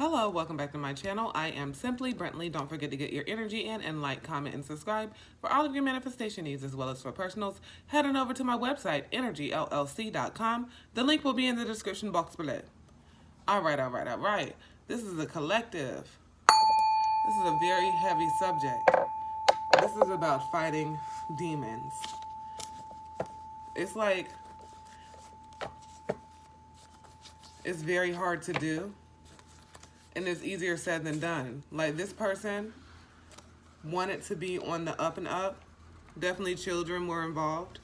Hello, welcome back to my channel. I am Simply Brentley. Don't forget to get your energy in and like, comment, and subscribe for all of your manifestation needs as well as for personals. Head on over to my website, energyllc.com. The link will be in the description box below. All right. This is a collective. This is a very heavy subject. This is about fighting demons. It's like, it's very hard to do. And it's easier said than done. Like, this person wanted to be on the up and up. Definitely children were involved.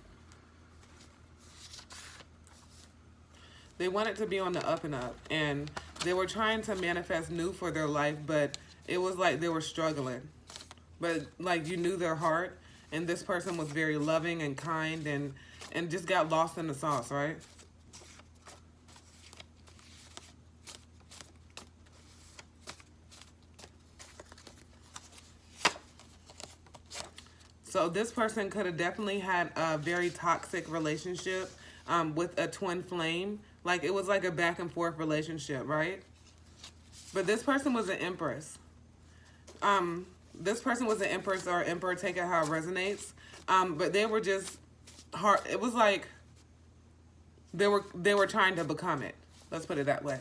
They wanted to be on the up and up. And they were trying to manifest new for their life, but it was like they were struggling. But, like, you knew their heart. And this person was very loving and kind and just got lost in the sauce, right? So this person could have definitely had a very toxic relationship with a twin flame. Like, it was like a back and forth relationship, right? But this person was an empress. This person was an empress or emperor, take it how it resonates. But they were just hard. It was like they were trying to become it. Let's put it that way.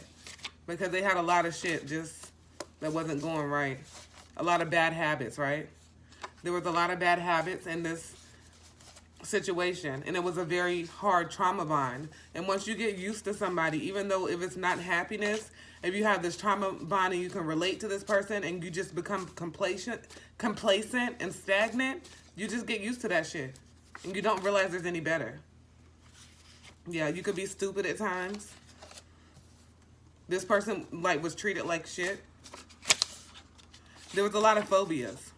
Because they had a lot of shit just that wasn't going right. A lot of bad habits, right? There was a lot of bad habits in this situation, and it was a very hard trauma bond. And once you get used to somebody, even though if it's not happiness, if you have this trauma bond and you can relate to this person and you just become complacent and stagnant, you just get used to that shit. And you don't realize there's any better. Yeah, you could be stupid at times. This person, like, was treated like shit. There was a lot of phobias.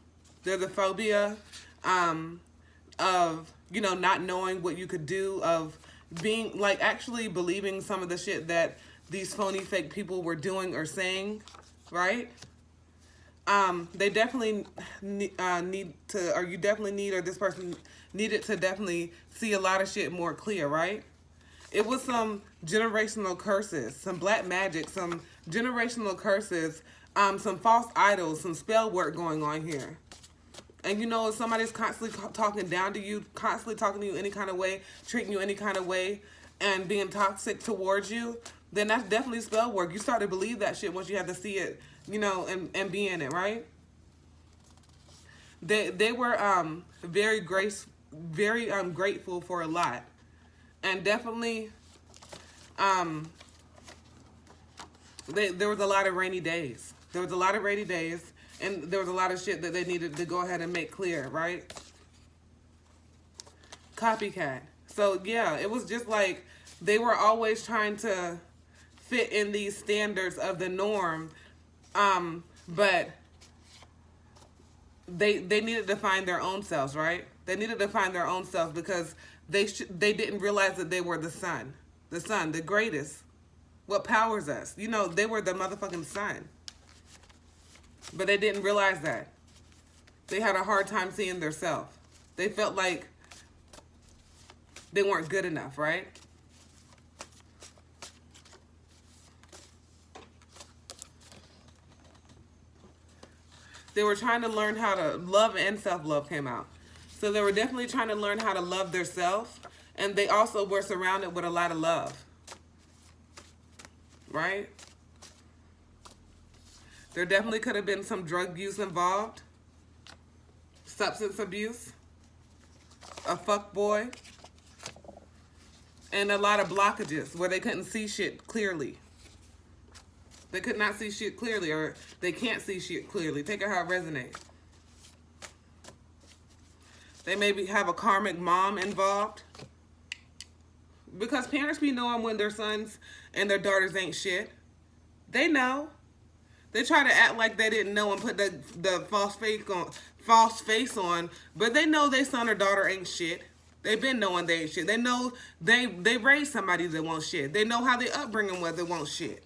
There's a phobia of, you know, not knowing what you could do, of being, like, actually believing some of the shit that these phony fake people were doing or saying, right? They definitely need to, or you definitely need, or this person needed to definitely see a lot of shit more clear, right? It was some generational curses, some black magic, some generational curses, some false idols, some spell work going on here. And you know, if somebody's constantly talking down to you, constantly talking to you any kind of way, treating you any kind of way, and being toxic towards you, then that's definitely spell work. You start to believe that shit once you have to see it, you know, and be in it, right? They were very grateful for a lot. And definitely there was a lot of rainy days. There was a lot of rainy days. And there was a lot of shit that they needed to go ahead and make clear, right? Copycat. So, yeah, it was just like they were always trying to fit in these standards of the norm. But they needed to find their own selves, right? They needed to find their own selves because they didn't realize that they were the sun. The sun, the greatest. What powers us. You know, they were the motherfucking sun. But they didn't realize that. They had a hard time seeing their self. They felt like they weren't good enough, right? They were trying to learn how to love, and self-love came out. So they were definitely trying to learn how to love themselves. And they also were surrounded with a lot of love. Right? There definitely could have been some drug use involved. Substance abuse. A fuckboy. And a lot of blockages where they couldn't see shit clearly. They could not see shit clearly, or they can't see shit clearly. Take it how it resonates. They maybe have a karmic mom involved. Because parents be knowing when their sons and their daughters ain't shit. They know. They try to act like they didn't know and put the false face on, but they know their son or daughter ain't shit. They've been knowing they ain't shit. They know they raised somebody that won't shit. They know how their upbringing was that won't shit.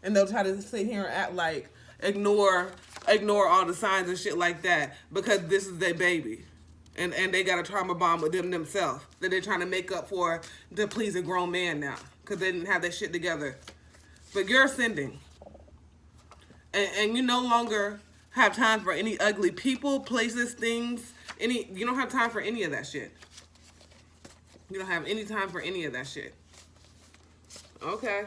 And they'll try to sit here and act like ignore all the signs and shit like that because this is their baby. And they got a trauma bond with themselves that they're trying to make up for to please a grown man now because they didn't have that shit together. But you're ascending. And you no longer have time for any ugly people, places, things, you don't have time for any of that shit. You don't have any time for any of that shit. Okay.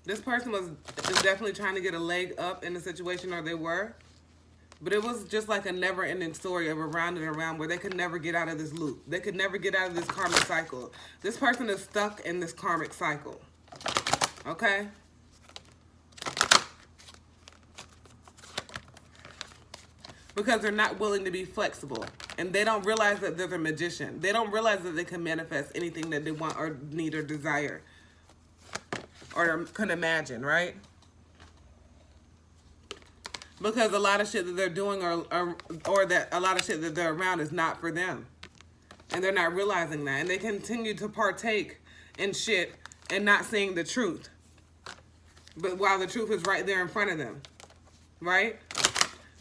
This person is definitely trying to get a leg up in the situation, or they were. But it was just like a never-ending story of around and around where they could never get out of this loop. They could never get out of this karmic cycle. This person is stuck in this karmic cycle. Okay? Because they're not willing to be flexible. And they don't realize that they're a magician. They don't realize that they can manifest anything that they want or need or desire. Or can imagine, right? Because a lot of shit that they're doing or that a lot of shit that they're around is not for them. And they're not realizing that. And they continue to partake in shit and not seeing the truth. But while the truth is right there in front of them. Right?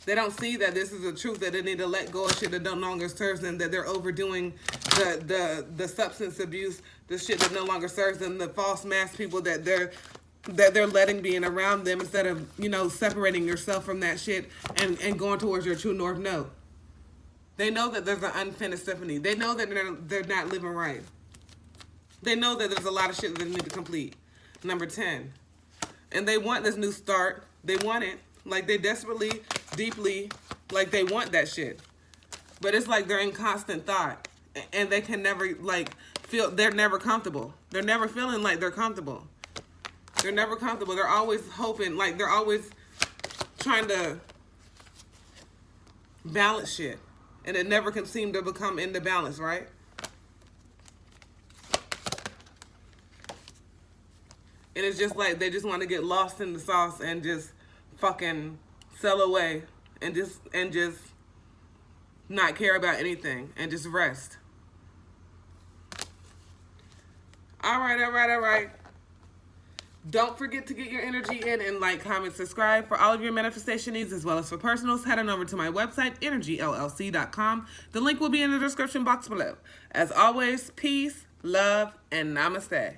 They don't see that this is the truth, that they need to let go of shit that no longer serves them, that they're overdoing the substance abuse, the shit that no longer serves them, the false mask people that they're letting be in around them, instead of, you know, separating yourself from that shit and going towards your true north node. They know that there's an unfinished symphony. They know that they're not living right. They know that there's a lot of shit that they need to complete. Number 10. And they want this new start. They want it. Like, they desperately, deeply, like, they want that shit. But it's like they're in constant thought. And they can never, like, feel, they're never comfortable. They're never feeling like they're comfortable. They're never comfortable. They're always hoping, like, they're always trying to balance shit. And it never can seem to become into balance, right? And it's just like they just want to get lost in the sauce and just fucking sell away and just not care about anything and just rest. All right. Don't forget to get your energy in and like, comment, subscribe for all of your manifestation needs, as well as for personals. Head on over to my website, energyllc.com. The link will be in the description box below. As always, peace, love, and namaste.